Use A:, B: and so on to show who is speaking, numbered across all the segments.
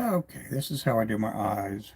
A: Okay, this is how I do my eyes.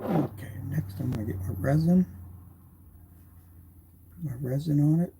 A: Okay, next I'm going to get my resin. Put my resin on it.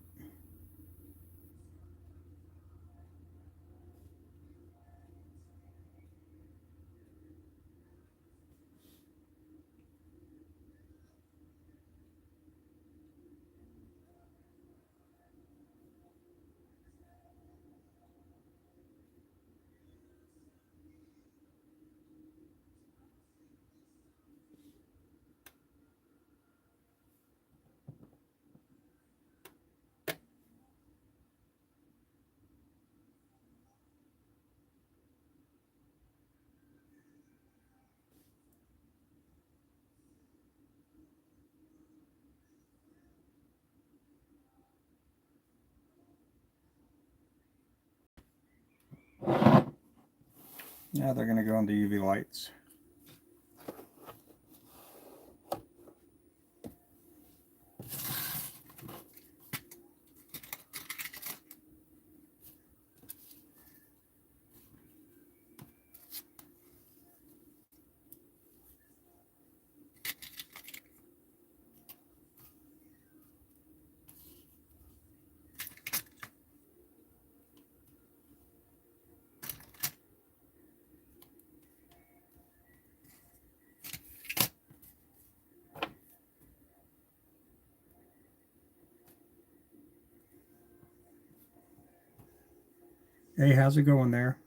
A: Now they're going to go on the UV lights. Hey, how's it going there?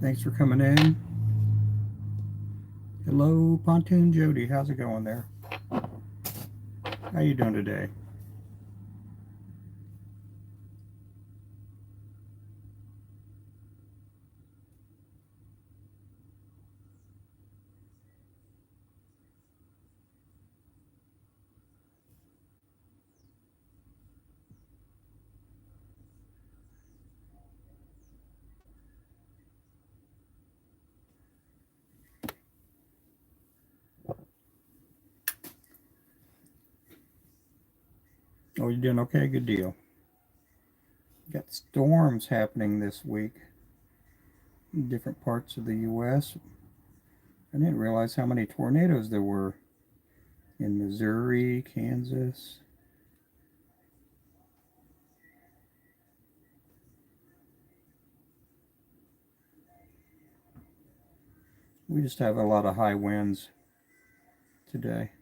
A: Thanks for coming in. Hello, Pontoon Jody. How's it going there? How you doing today? Oh, you doing okay? Good deal. Got storms happening this week in different parts of the U.S. I didn't realize how many tornadoes there were in Missouri, Kansas. We just have a lot of high winds today.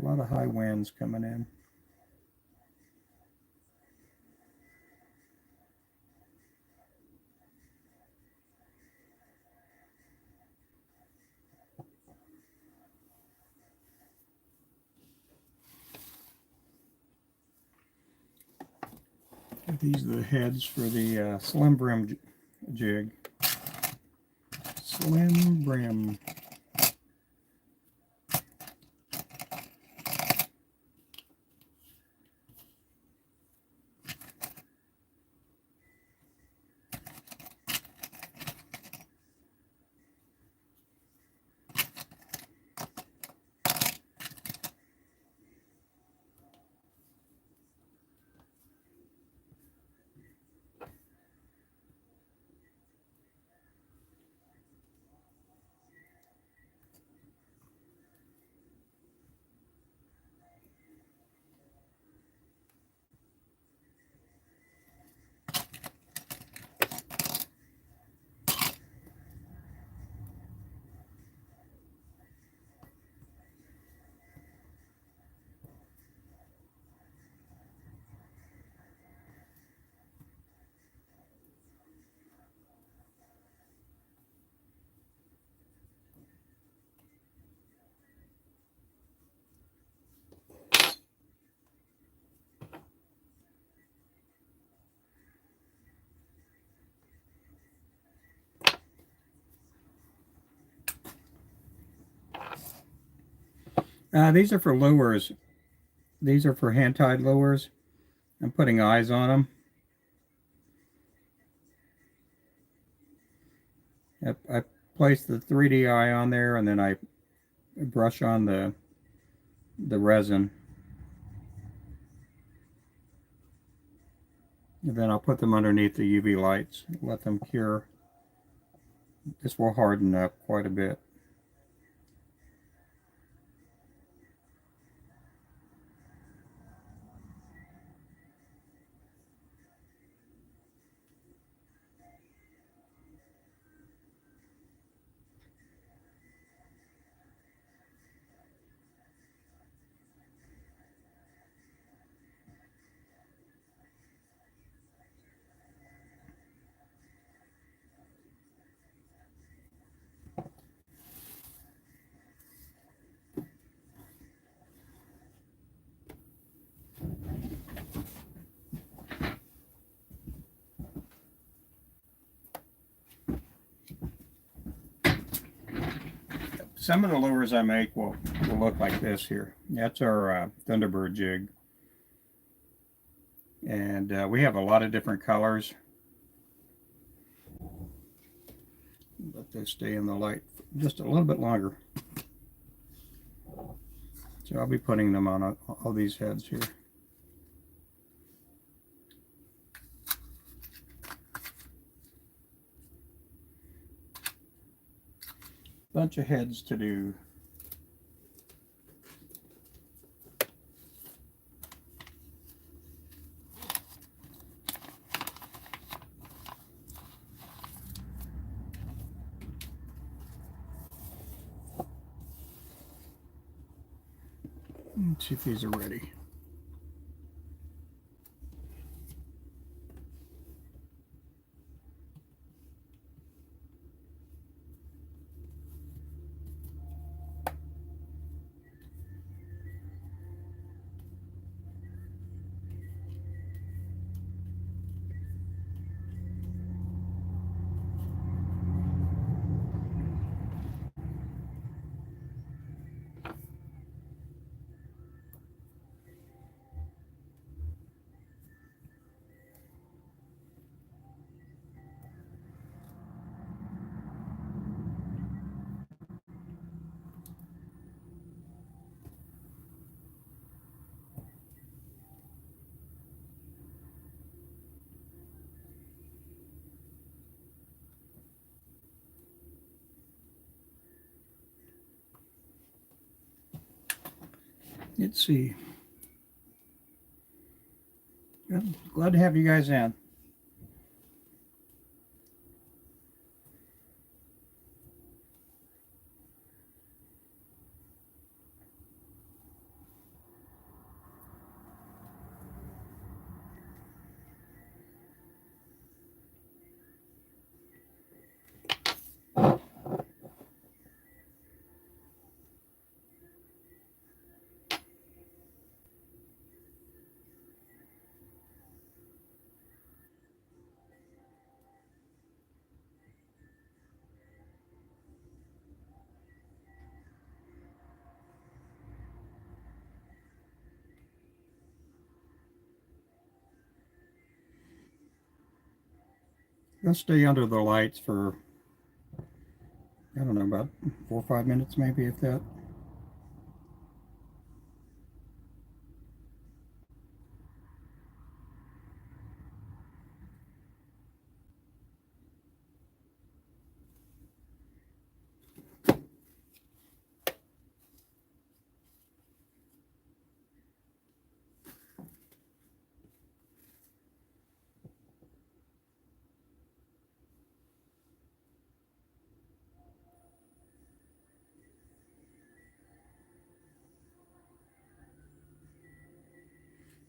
A: A lot of high winds coming in. These are the heads for the slim brim jig. Slim brim. These are for lures. These are for hand-tied lures. I'm putting eyes on them. I place the 3D eye on there, and then I brush on the resin. And then I'll put them underneath the UV lights, let them cure. This will harden up quite a bit. Some of the lures I make will look like this here. That's our Thunderbird jig. And we have a lot of different colors. Let this stay in the light just a little bit longer. So I'll be putting them on all these heads here. Bunch of heads to do. Let's see if these are ready. Let's see. Well, glad to have you guys in. They'll stay under the lights for, I don't know, about 4 or 5 minutes maybe, if that.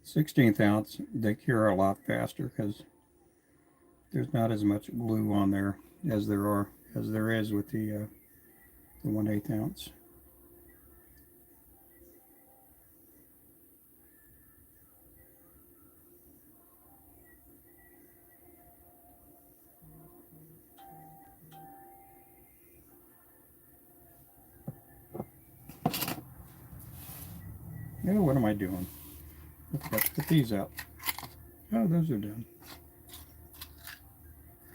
A: Sixteenth ounce, they cure a lot faster because there's not as much glue on there as there is with the 1/8 ounce. Oh, what am I doing? I forgot to put these out. Oh, those are done.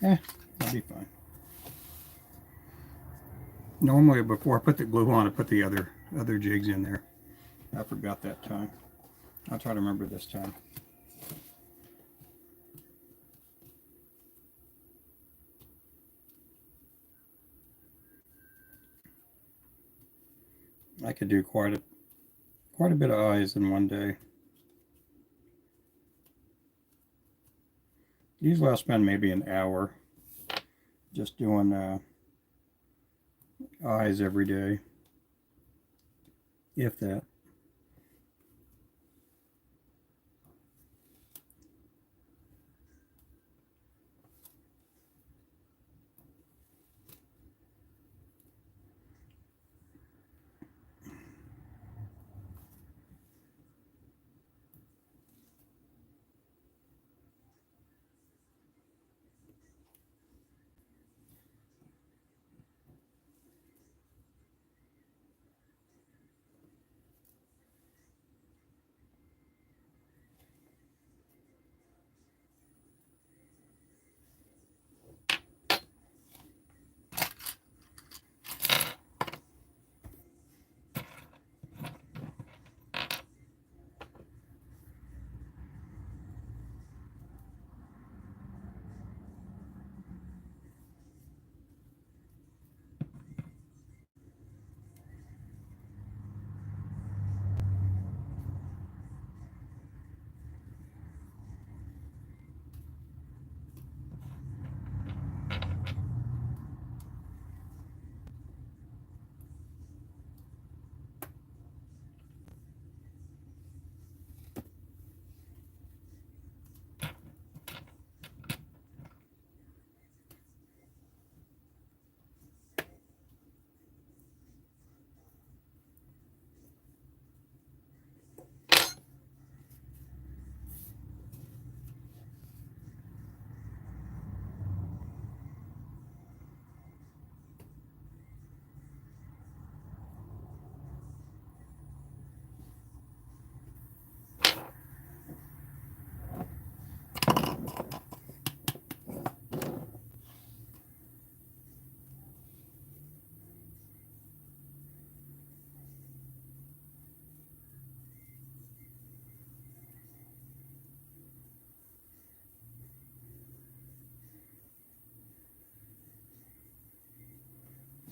A: That'll be fine. Normally, before I put the glue on, I put the other jigs in there. I forgot that time. I'll try to remember this time. I could do quite a bit of eyes in one day. Usually I'll spend maybe an hour just doing eyes every day, if that.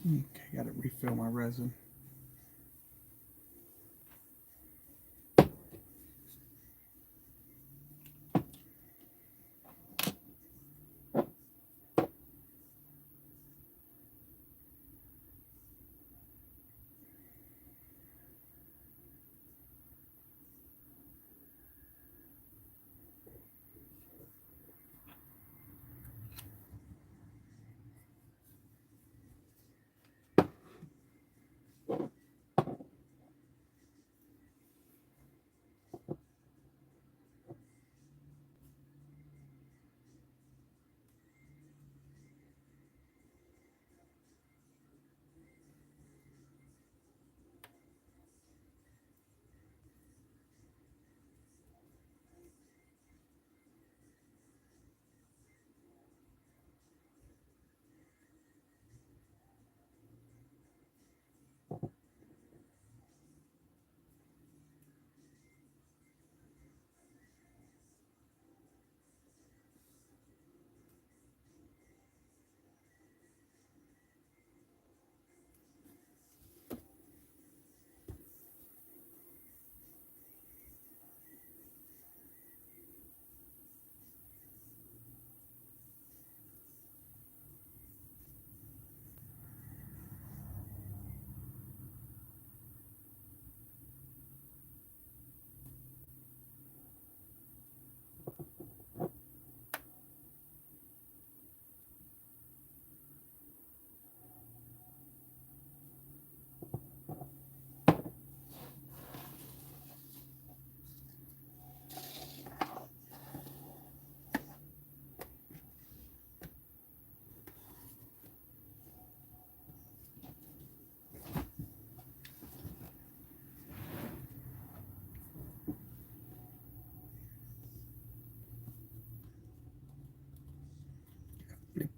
A: Okay, gotta refill my resin.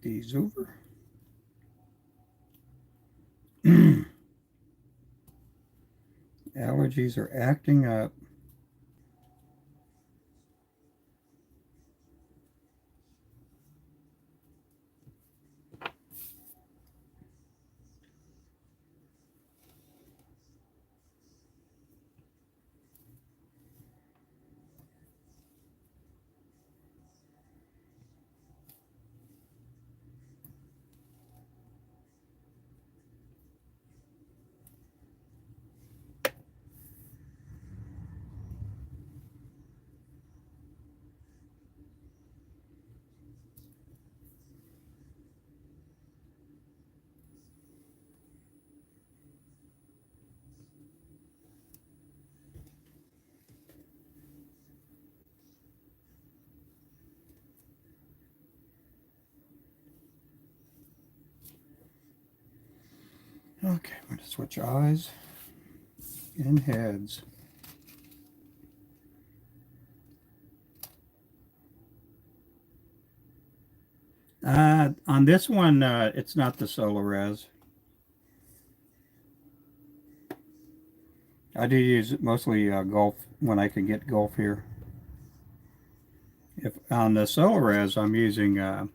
A: these over. Allergies are acting up. Okay, I'm going to switch eyes and heads. On this one, it's not the solar res. I do use mostly Gulf when I can get Gulf here. If on the solar res, I'm using I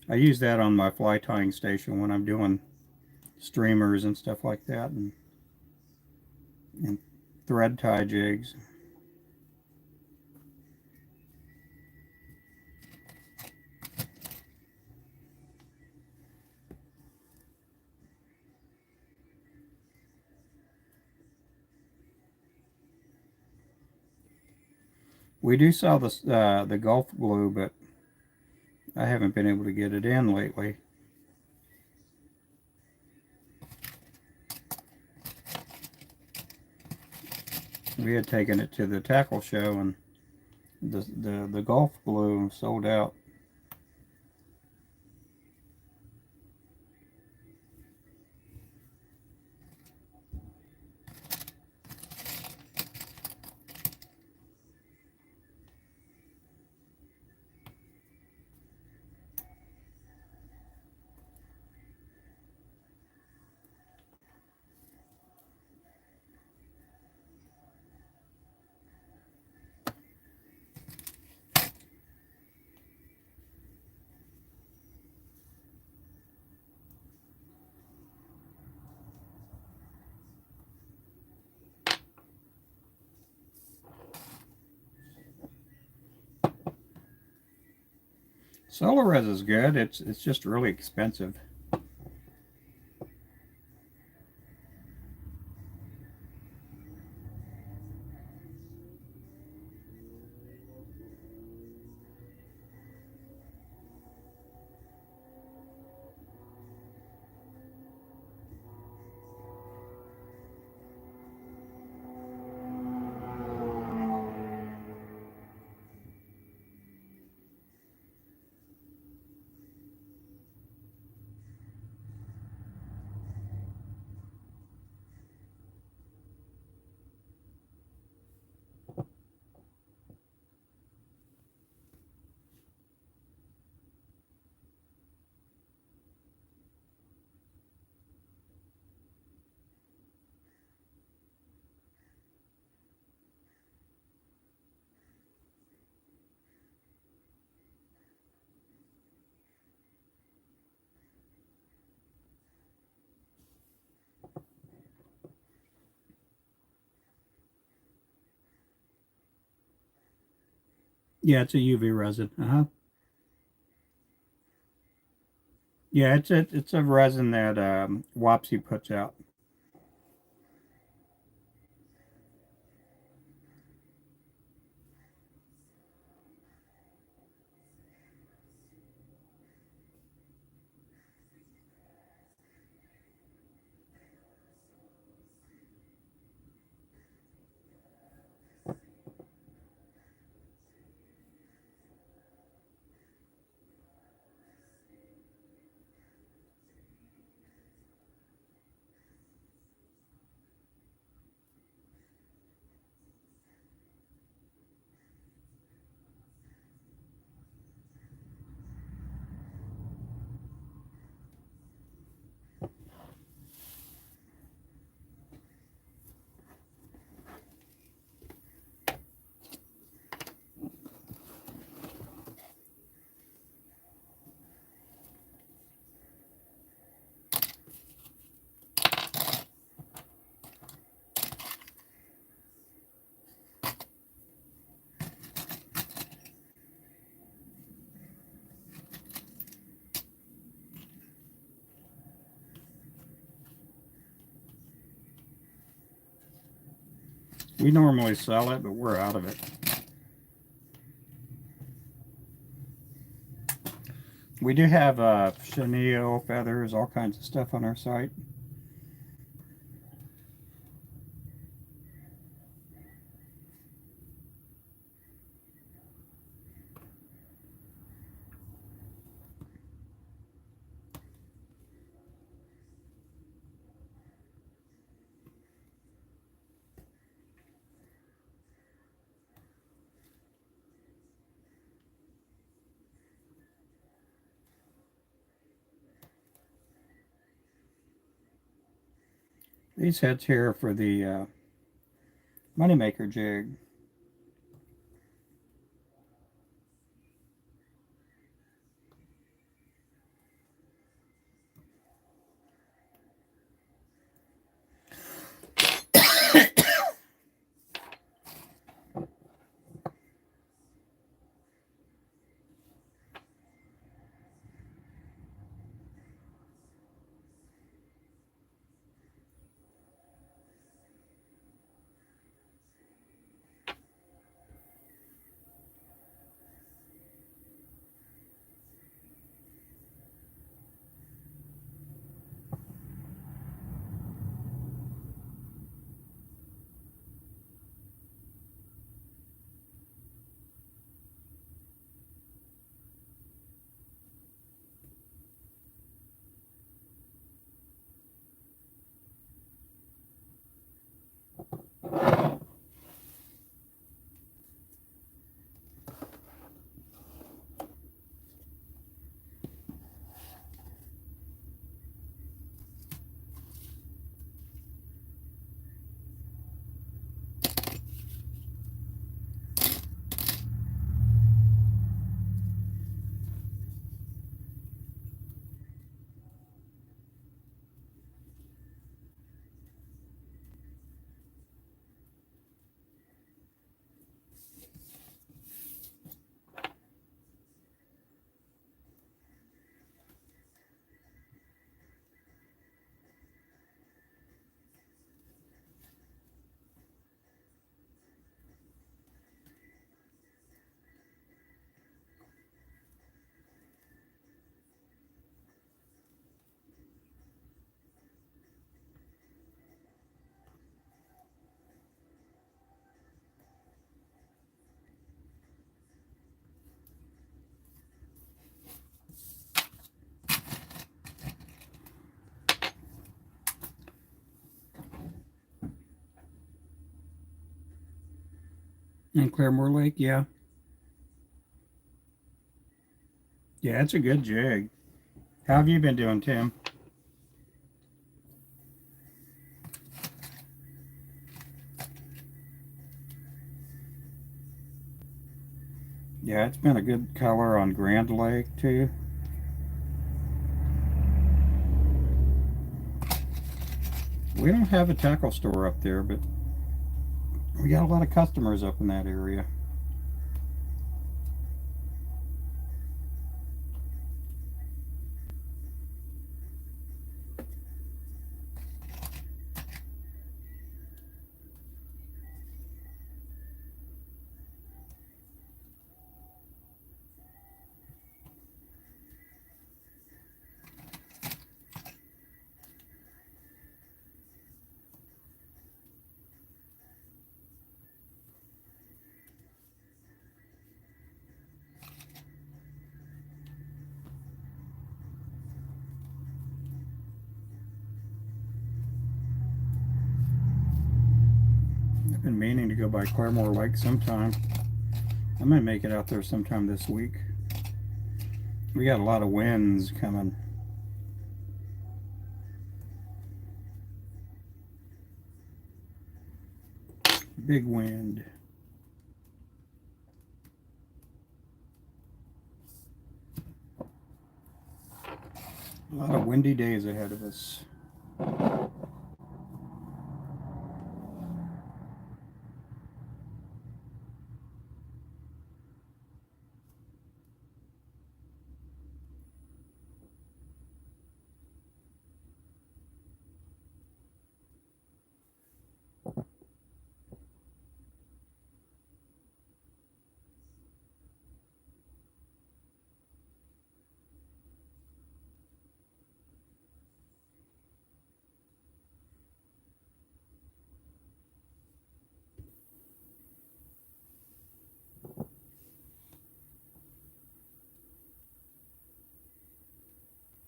A: use that on my fly tying station when I'm doing streamers and stuff like that, and thread tie jigs. We do sell the Gulf glue, but I haven't been able to get it in lately. We had taken it to the tackle show, and the Gulf glue sold out. Solar res is good. It's just really expensive. Yeah, it's a UV resin. Yeah, it's a resin that Wapsi puts out. We normally sell it, but we're out of it. We do have chenille, feathers, all kinds of stuff on our site. These heads here are for the Moneymaker jig. In Claremore Lake, yeah. Yeah, it's a good jig. How have you been doing, Tim? Yeah, it's been a good color on Grand Lake, too. We don't have a tackle store up there, but we got a lot of customers up in that area. I've been meaning to go by Claremore Lake sometime. I might make it out there sometime this week. We got a lot of winds coming. Big wind. A lot of windy days ahead of us.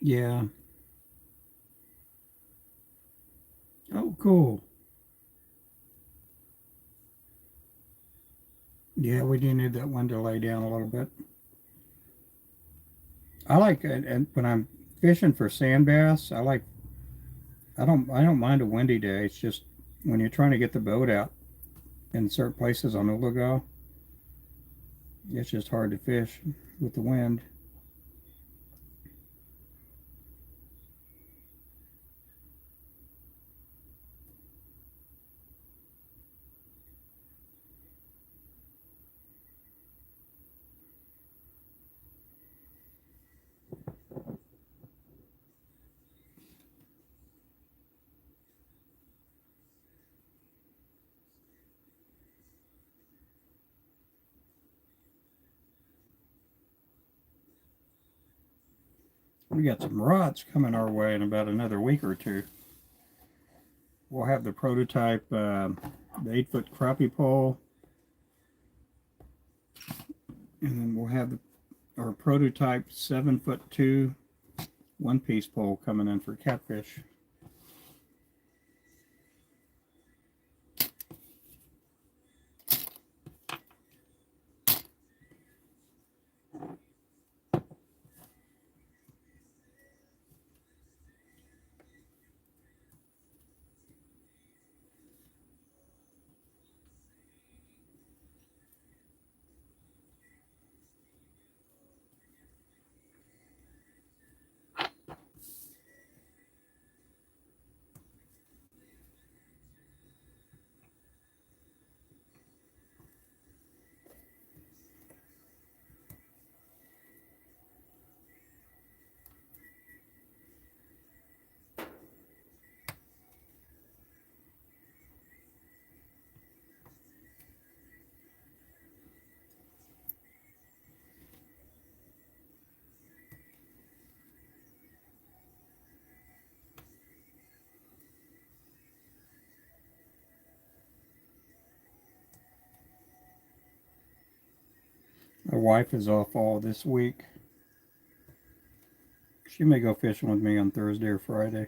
A: Yeah. Oh, cool. Yeah, we do need that one to lay down a little bit. I like it, and when I'm fishing for sand bass, I don't mind a windy day. It's just when you're trying to get the boat out in certain places on Ulugo, it's just hard to fish with the wind. We got some rods coming our way in about another week or two. We'll have the prototype, the 8-foot crappie pole, and then we'll have our prototype 7'2" one-piece pole coming in for catfish. My wife is off all this week. She may go fishing with me on Thursday or Friday.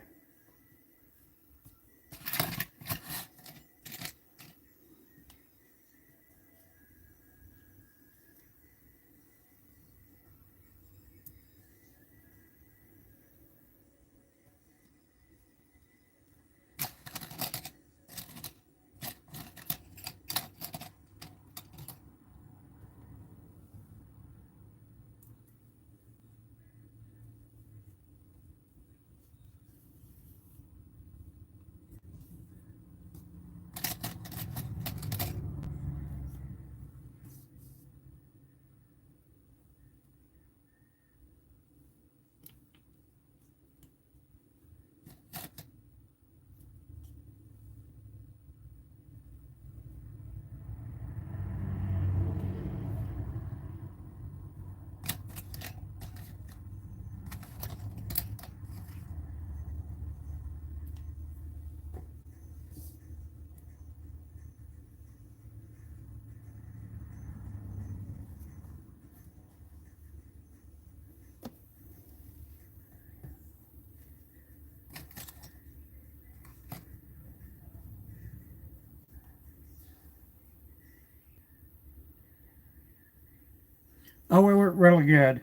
A: Oh, it went really good.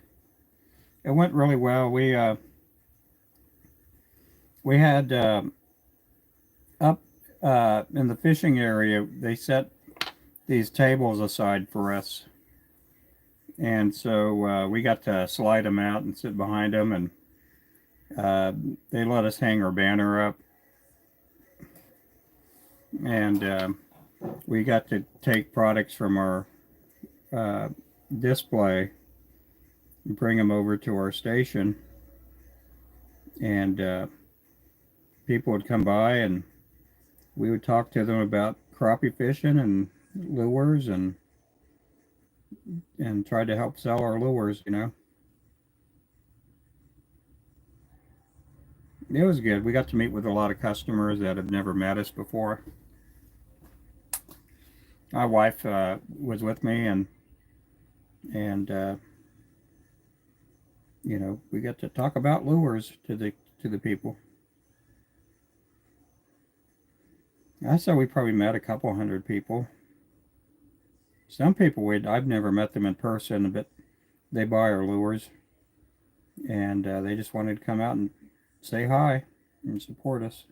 A: It went really well. We had up in the fishing area. They set these tables aside for us, and so we got to slide them out and sit behind them, and uh, they let us hang our banner up, and we got to take products from our uh, display and bring them over to our station, and people would come by and we would talk to them about crappie fishing and lures and try to help sell our lures. It was good. We got to meet with a lot of customers that have never met us before. My wife was with me, and You know, we get to talk about lures to the people. I said we probably met a couple hundred people. Some people I've never met them in person, but they buy our lures, and they just wanted to come out and say hi and support us.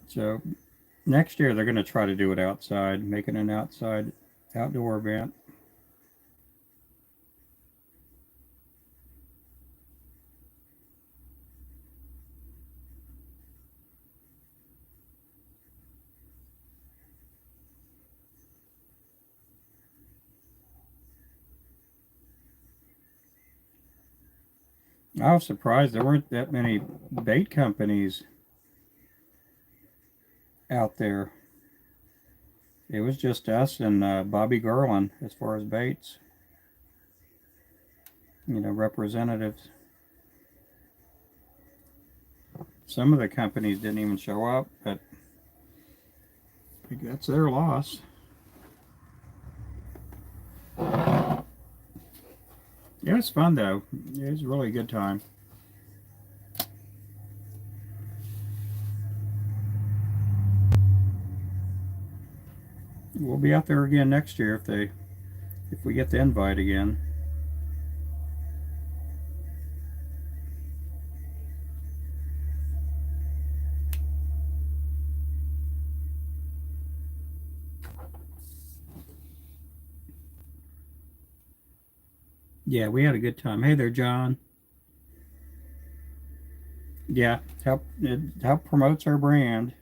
A: So next year they're going to try to do it outside, making an outdoor event. I was surprised there weren't that many bait companies out there. It was just us and Bobby Garland as far as baits, you know, representatives. Some of the companies didn't even show up, but that's their loss. It was fun though. It was a really good time. We'll be out there again next year if we get the invite again. Yeah, we had a good time. Hey there, John. Yeah, it help promotes our brand.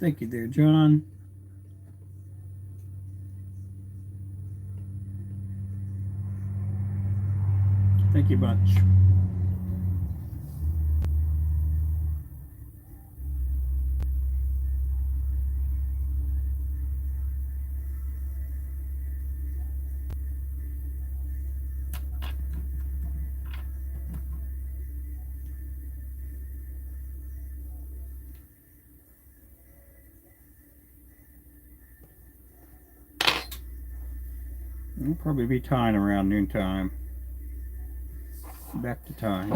A: Thank you there, John. Thank you much. I'll probably be tying around noontime. Back to tying.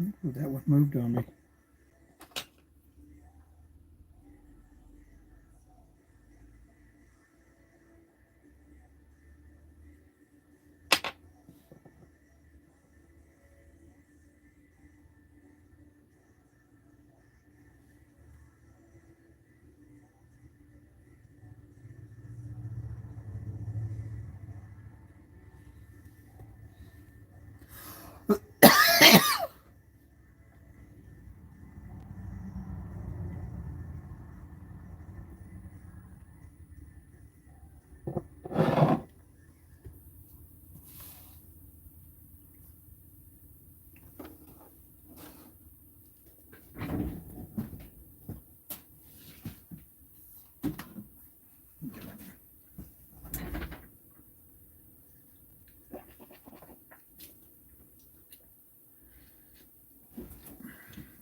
A: Ooh, that one moved on me.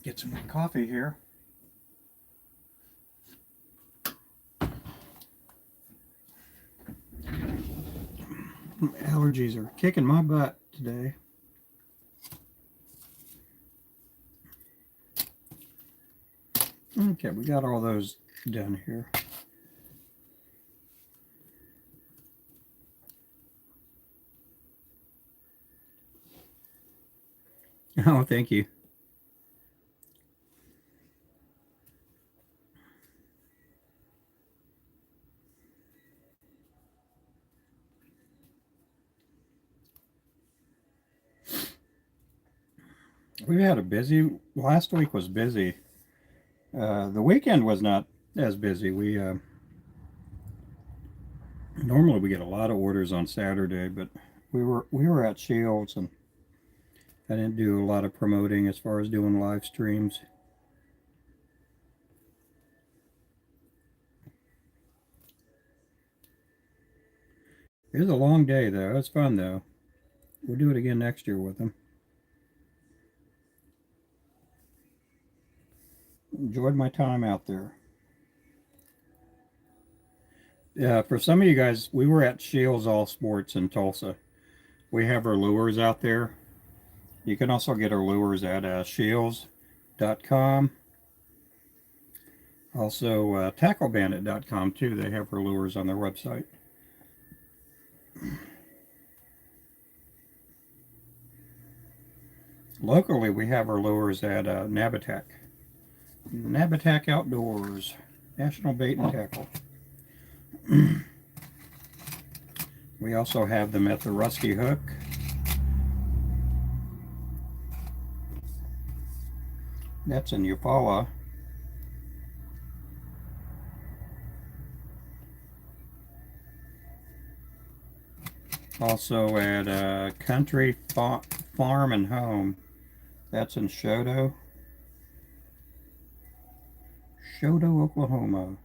A: Get some coffee here. Allergies are kicking my butt today. Okay, we got all those done here. Oh, thank you. We had a busy, last week was busy. The weekend was not as busy. Normally we get a lot of orders on Saturday, but we were at Shields and I didn't do a lot of promoting as far as doing live streams. It was a long day though. It was fun though. We'll do it again next year with them. Enjoyed my time out there. For some of you guys, we were at Shields All Sports in Tulsa. We have our lures out there. You can also get our lures at shields.com. Also, tacklebandit.com too. They have our lures on their website. Locally, we have our lures at Nabatac. Nabatac Outdoors, National Bait and Tackle. We also have them at the Rusky Hook. That's in Eufaula. Also at Country Farm and Home. That's in Choteau, Oklahoma.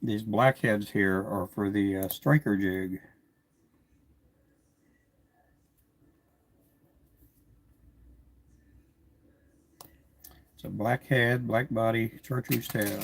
A: These blackheads here are for the striker jig. It's a black head, black body, chartreuse tail.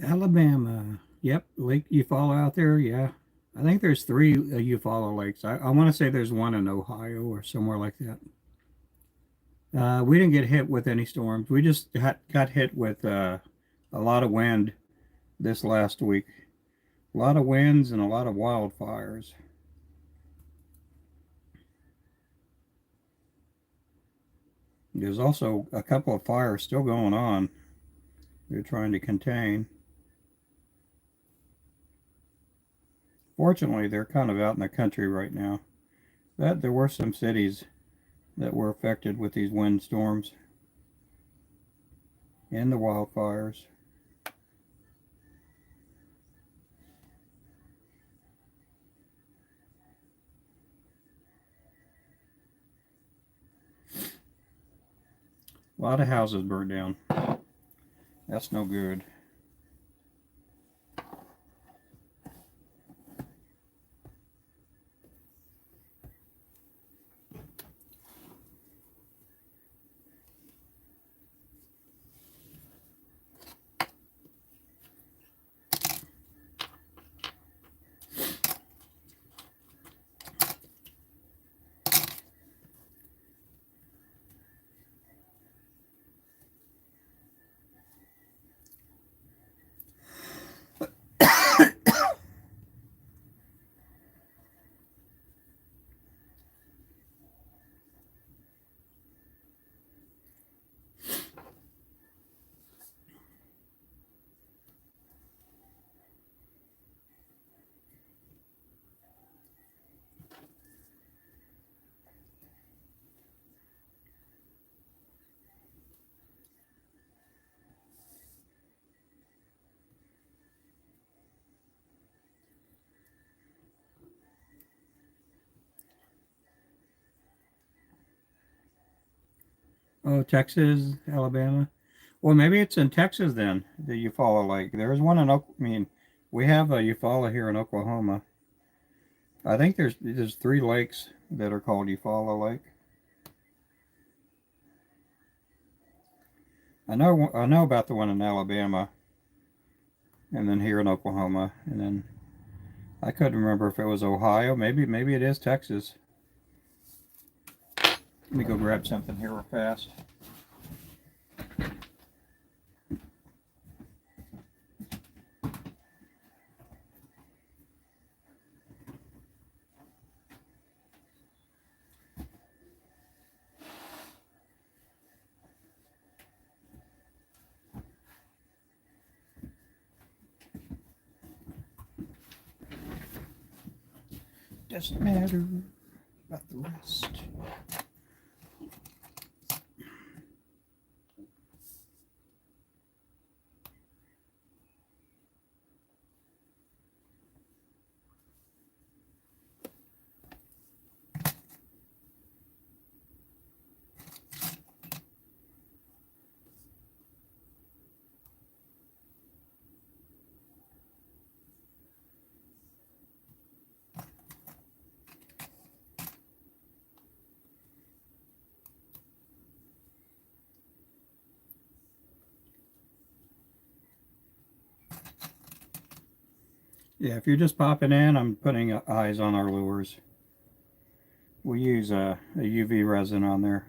A: Alabama. Yep, Lake Eufaula out there. Yeah, I think there's three Eufaula lakes. I want to say there's one in Ohio or somewhere like that. We didn't get hit with any storms. We just got hit with a lot of wind this last week. A lot of winds and a lot of wildfires. There's also a couple of fires still going on. They're trying to contain. Fortunately, they're kind of out in the country right now. But there were some cities that were affected with these windstorms and the wildfires. A lot of houses burned down. That's no good. Oh, Texas, Alabama. Well, maybe it's in Texas then, the Eufaula Lake. There is one in we have a Eufaula here in Oklahoma. I think there's 3 lakes that are called Eufaula Lake. I know about the one in Alabama, and then here in Oklahoma, and then I couldn't remember if it was Ohio. Maybe it is Texas. Let me go grab something here real fast. Doesn't matter about the rest. Yeah, if you're just popping in, I'm putting eyes on our lures. We use a UV resin on there.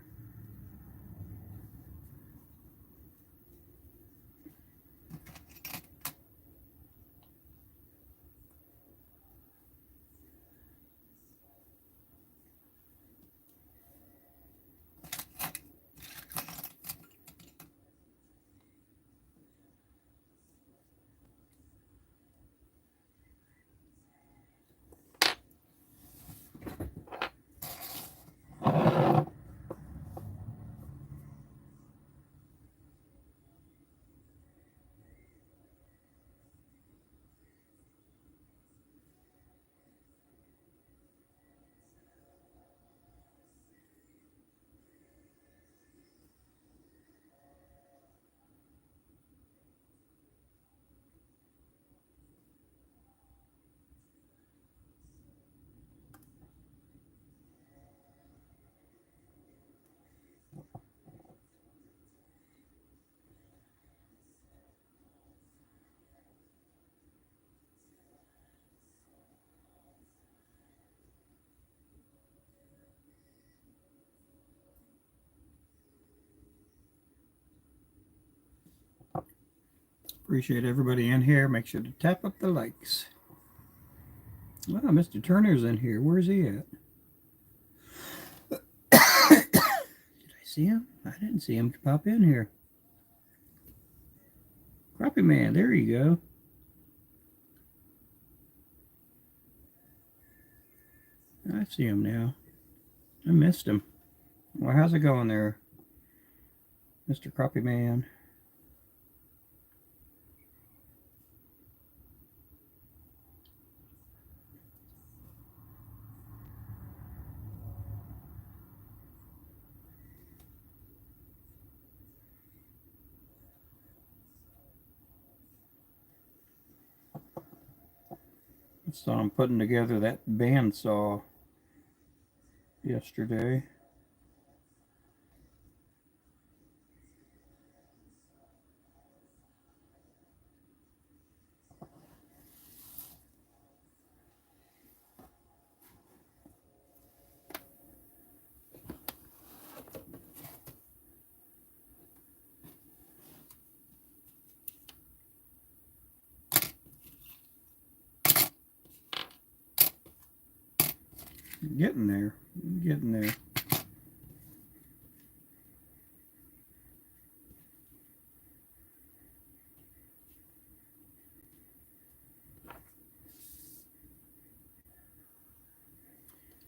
A: Appreciate everybody in here. Make sure to tap up the likes. Well, Mr. Turner's in here. Where's he at? Did I see him? I didn't see him pop in here. Crappie Man, there you go. I see him now. I missed him. Well, how's it going there, Mr. Crappie Man? So I'm putting together that bandsaw yesterday. Getting there. Getting there.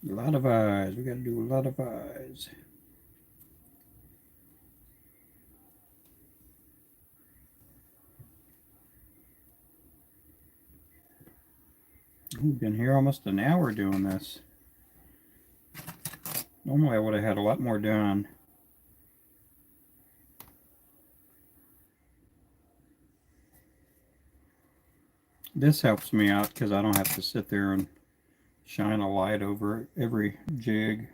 A: A lot of eyes. We got to do a lot of eyes. We've been here almost an hour doing this. Normally I would have had a lot more done. This helps me out because I don't have to sit there and shine a light over every jig.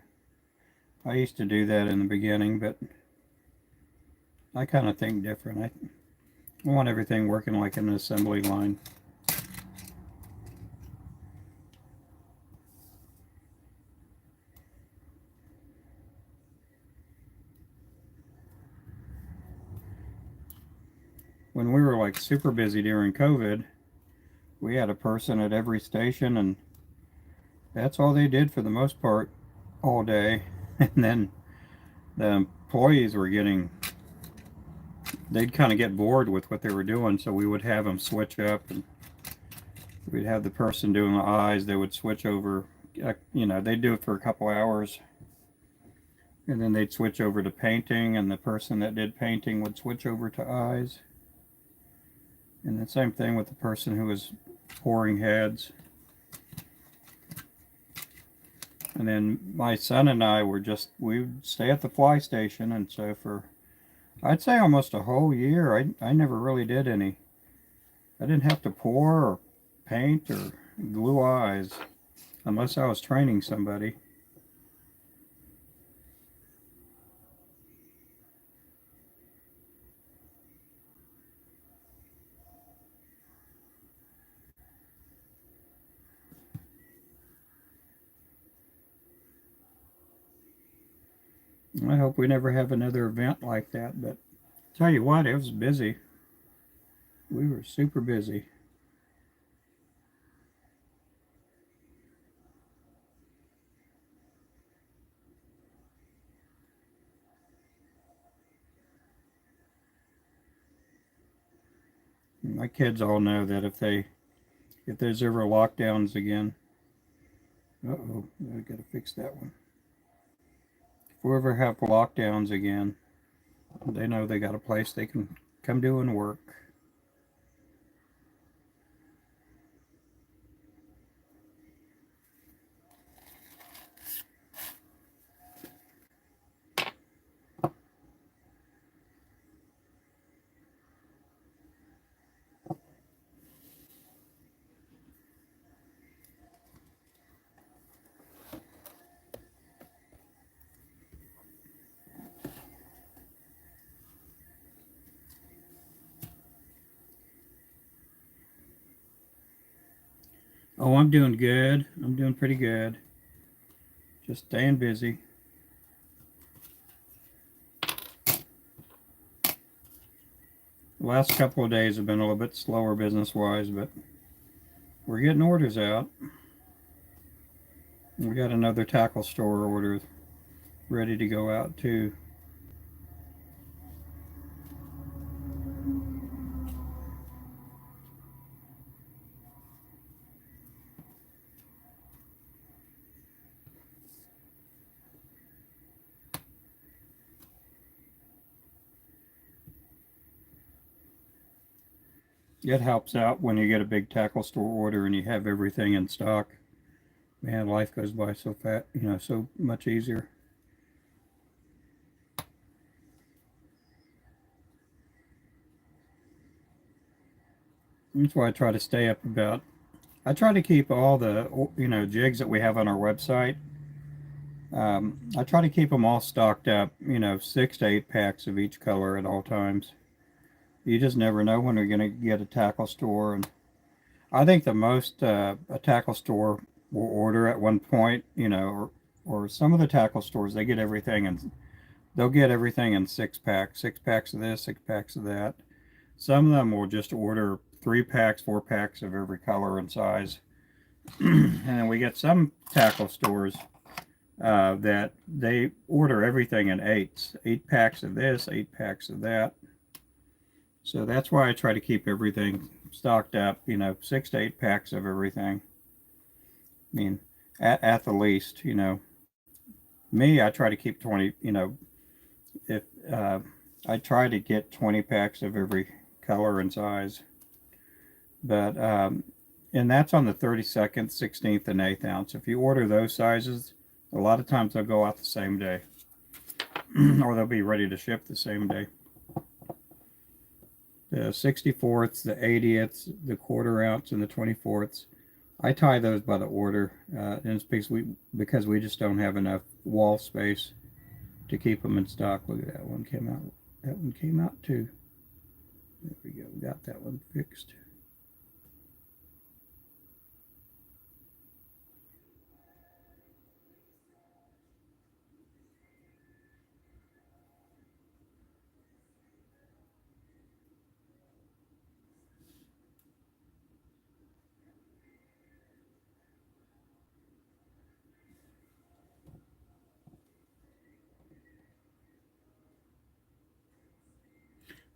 A: I used to do that in the beginning, but I kind of think different. I want everything working like an assembly line. When we were like super busy during COVID, we had a person at every station, and that's all they did for the most part all day. And then the employees were they'd kind of get bored with what they were doing, so we would have them switch up, and we'd have the person doing the eyes, they would switch over, they'd do it for a couple hours, and then they'd switch over to painting, and the person that did painting would switch over to eyes. And the same thing with the person who was pouring heads. And then my son and I we'd stay at the fly station, and so for, I'd say almost a whole year, I never really did any. I didn't have to pour or paint or glue eyes, unless I was training somebody. I hope we never have another event like that, but tell you what, it was busy. We were super busy. My kids all know that if there's ever lockdowns again, uh-oh, I gotta fix that one. If we ever have lockdowns again, they know they got a place they can come do and work. Oh, I'm doing good. I'm doing pretty good. Just staying busy. The last couple of days have been a little bit slower business-wise, but we're getting orders out. We got another tackle store order ready to go out too. It helps out when you get a big tackle store order and you have everything in stock. Man, life goes by so fast, so much easier. That's why I try to stay up about. I try to keep all the jigs that we have on our website. I try to keep them all stocked up. 6 to 8 packs of each color at all times. You just never know when you're going to get a tackle store, and I think the most a tackle store will order at one point, or some of the tackle stores they get everything and they'll get everything in 6 packs, 6 packs of this, 6 packs of that. Some of them will just order 3 packs, 4 packs of every color and size. And then we get some tackle stores that they order everything in eights, 8 packs of this, 8 packs of that. So that's why I try to keep everything stocked up, 6 to 8 packs of everything. I mean, at the least, me, I try to keep 20, if I try to get 20 packs of every color and size. But, and that's on the 32nd, 16th, and 8th ounce. If you order those sizes, a lot of times they'll go out the same day, or they'll be ready to ship the same day. The 64ths, the 80ths, the 1/4 ounce, and the 24ths. I tie those by the order, and it's because we just don't have enough wall space to keep them in stock. Look at that one came out. That one came out too. There we go. Got that one fixed.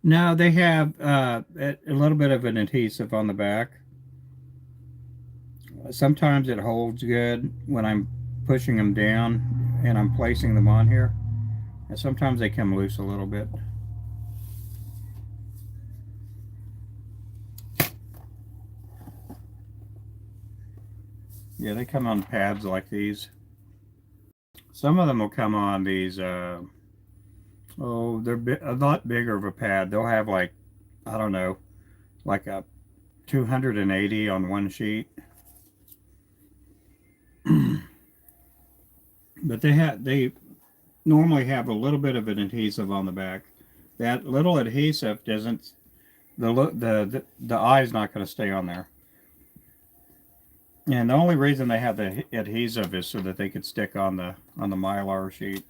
A: Now they have a little bit of an adhesive on the back. Sometimes it holds good when I'm pushing them down and I'm placing them on here. And sometimes they come loose a little bit. Yeah, they come on pads like these. Some of them will come on these, they're a lot bigger of a pad. They'll have like, I don't know, like a 280 on one sheet. But they normally have a little bit of an adhesive on the back. That little adhesive doesn't, the eye is not going to stay on there. And the only reason they have the adhesive is so that they could stick on the mylar sheet.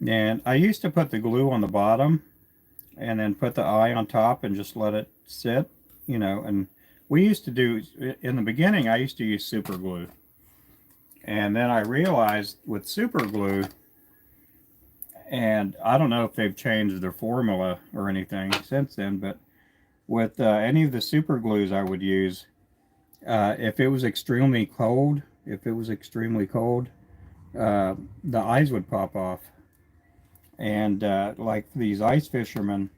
A: And I used to put the glue on the bottom and then put the eye on top and just let it sit, and we used to do, in the beginning, I used to use super glue. And then I realized with super glue, and I don't know if they've changed their formula or anything since then, but with any of the super glues I would use, if it was extremely cold, the eyes would pop off. And like these ice fishermen,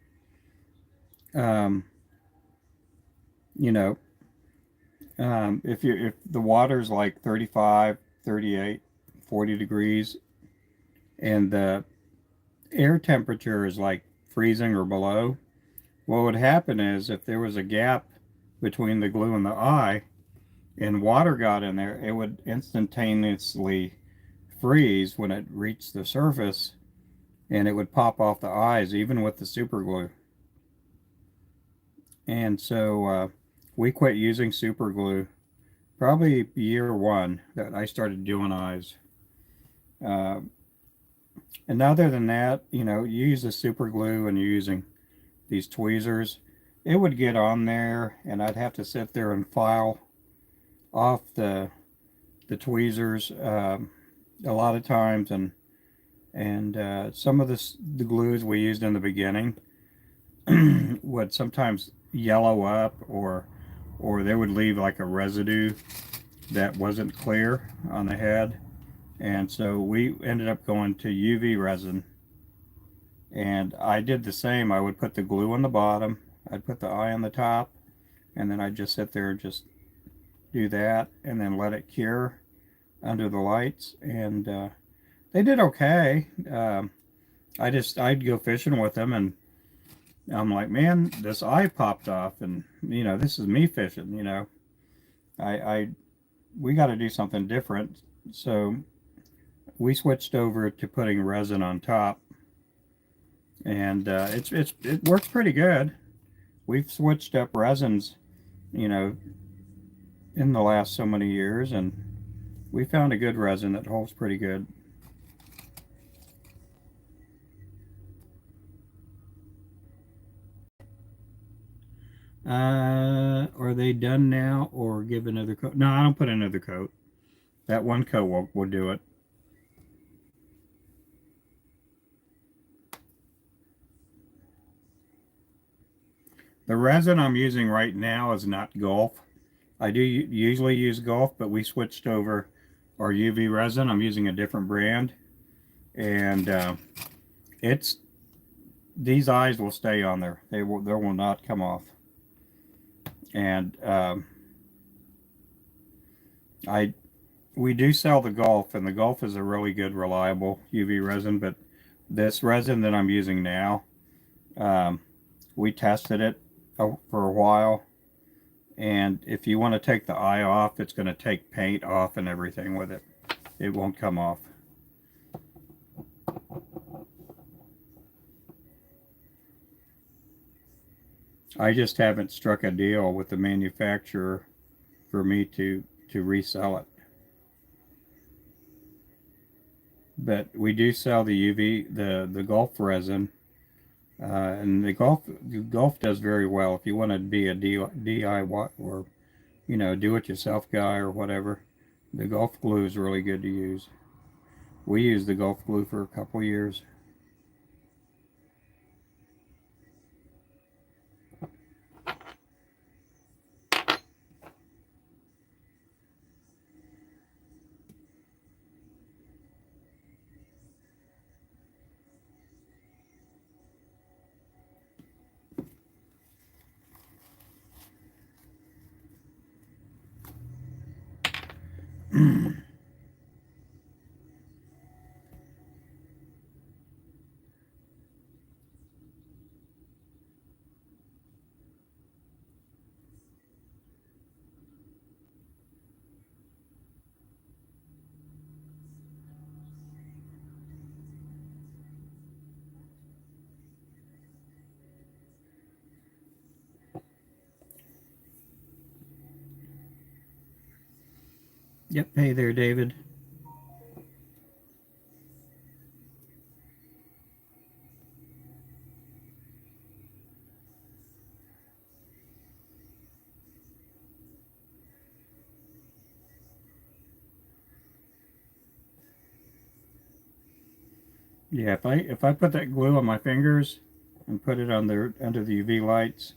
A: um, you know, if the water's like 35, 38, 40 degrees, and the air temperature is like freezing or below, what would happen is if there was a gap between the glue and the eye, and water got in there, it would instantaneously freeze when it reached the surface, and it would pop off the eyes even with the super glue. And so we quit using super glue probably year one that I started doing eyes. Uh, and other than that, you use the super glue and you're using these tweezers, it would get on there, and I'd have to sit there and file off the tweezers a lot of times, and some of the glues we used in the beginning would sometimes yellow up or they would leave like a residue that wasn't clear on the head. And so we ended up going to UV resin, and I did the same. I would put the glue on the bottom, I'd put the eye on the top, and then I'd just sit there and just do that and then let it cure under the lights. And they did okay. I'd go fishing with them, and I'm like, man, this eye popped off, and this is me fishing. I we got to do something different. So we switched over to putting resin on top, and it works pretty good. We've switched up resins, you know, in the last so many years, and we found a good resin that holds pretty good. Are they done now, or give another coat? No, I don't put another coat. That one coat will do it. The resin I'm using right now is not Gulf. I do usually use Gulf, but we switched over our UV resin. I'm using a different brand, and it's these eyes will stay on there. They will not come off. And we do sell the Gulf, and the Gulf is a really good, reliable UV resin. But this resin that I'm using now, we tested it for a while, and if you want to take the eye off, it's going to take paint off and everything with it. It won't come off. I just haven't struck a deal with the manufacturer for me to resell it. But we do sell the UV, the Gulf resin, and the Gulf does very well. If you want to be a DIY or do-it-yourself guy or whatever, the Gulf glue is really good to use. We used the Gulf glue for a couple years. Yep. Hey there, David. Yeah, if I put that glue on my fingers and put it on there under the UV lights,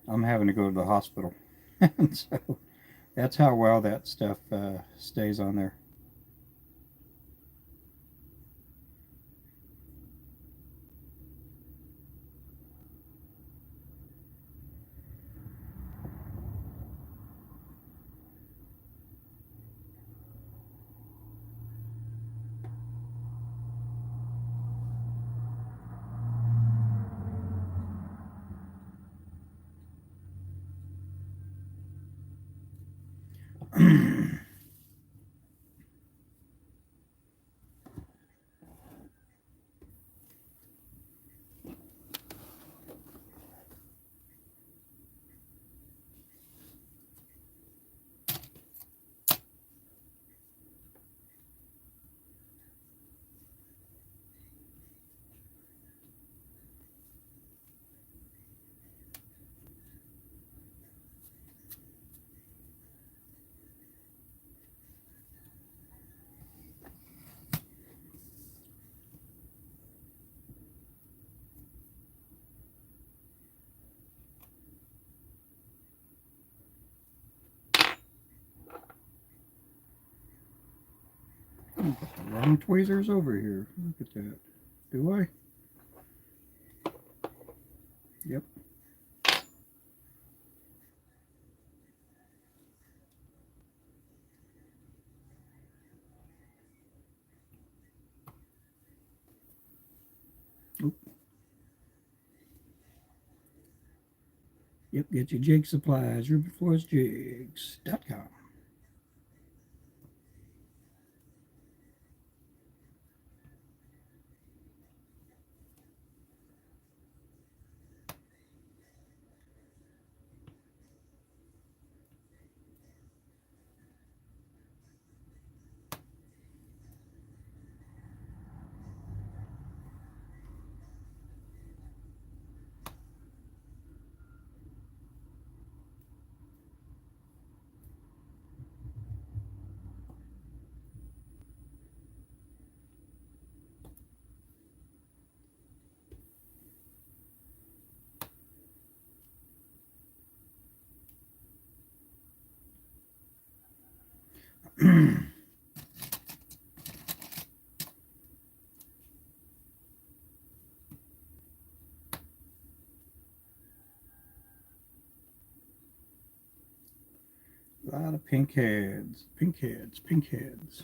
A: I'm having to go to the hospital. And so that's how well that stuff stays on there. Wrong tweezers over here. Look at that. Do I? Yep. Oop. Yep, get your jig supplies, Ruben Flores Jigs.com. A lot of pink heads, pink heads, pink heads.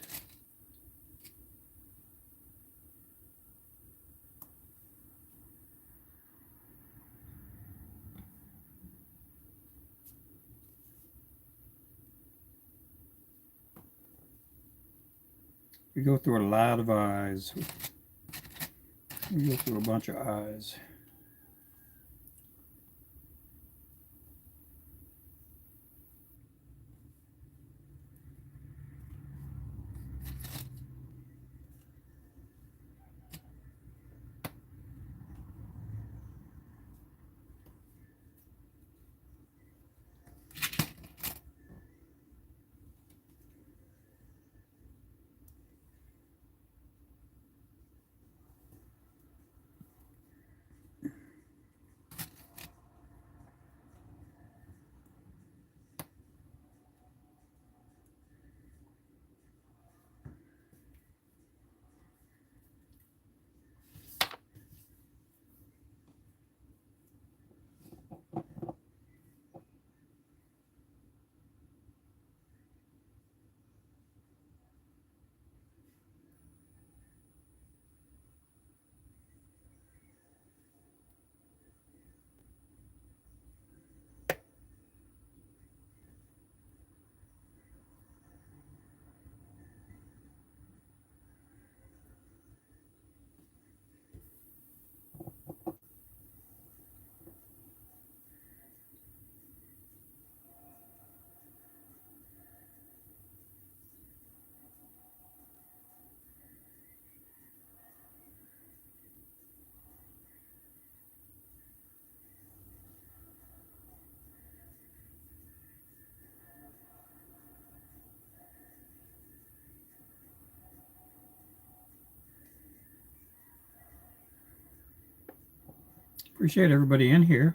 A: We go through a lot of eyes. We go through a bunch of eyes. Appreciate everybody in here.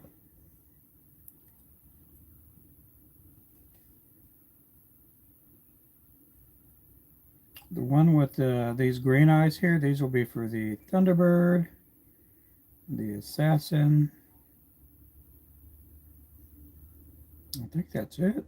A: The one with these green eyes here, these will be for the Thunderbird, the Assassin. I think that's it.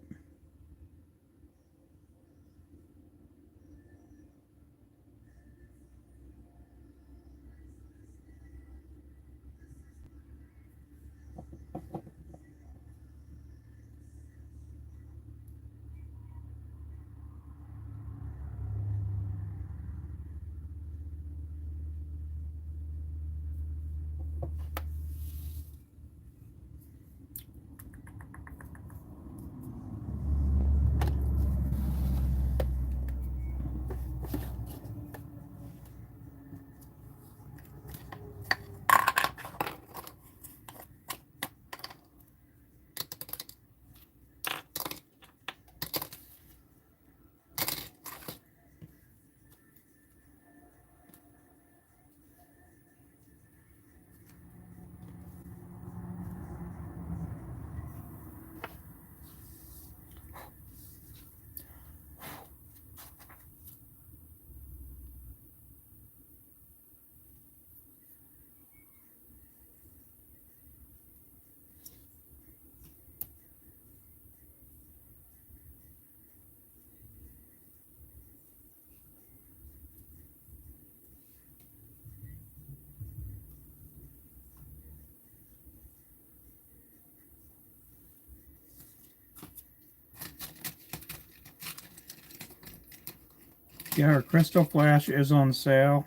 A: Yeah, our Crystal Flash is on sale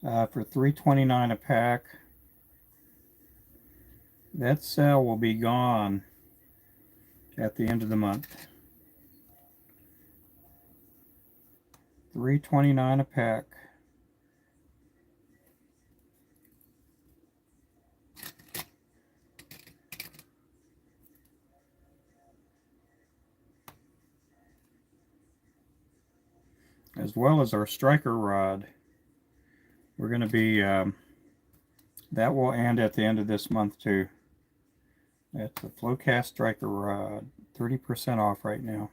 A: for $3.29 a pack. That sale will be gone at the end of the month. $3.29 a pack. As well as our striker rod. We're going to be, that will end at the end of this month too. That's the Flowcast striker rod, 30% off right now.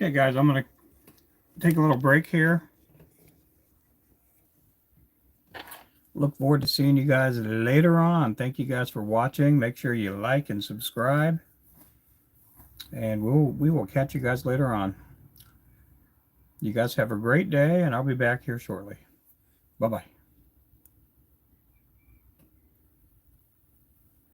A: Okay guys, I'm going to take a little break here. Look forward to seeing you guys later on. Thank you guys for watching. Make sure you like and subscribe. And we will catch you guys later on. You guys have a great day, and I'll be back here shortly. Bye-bye.